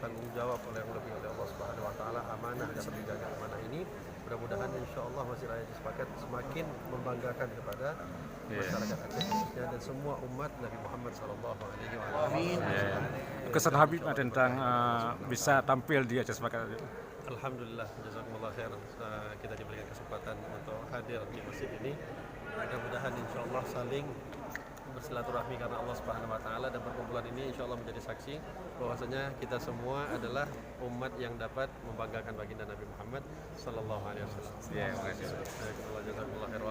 tanggung jawab oleh yang lebih oleh Allah Subhanahu wa taala, amanah dapat dijaga amanah ini. Mudah-mudahan insyaallah Masjid Raya Sepakat semakin membanggakan kepada masyarakat Aceh khususnya dan semua umat Nabi Muhammad sallallahu alaihi wasallam. Kesan Habib tentang bisa tampil di Aceh Sepakat. Alhamdulillah, jazakumullah khair. Kita diberikan kesempatan untuk hadir di masjid ini. Mudah-mudahan insyaallah saling bersilaturahmi karena Allah Subhanahu wa taala, dan perkumpulan ini insyaallah menjadi saksi bahwasanya kita semua adalah umat yang dapat membanggakan baginda Nabi Muhammad sallallahu alaihi wasallam. Ya, terima kasih. Jazakumullah khair.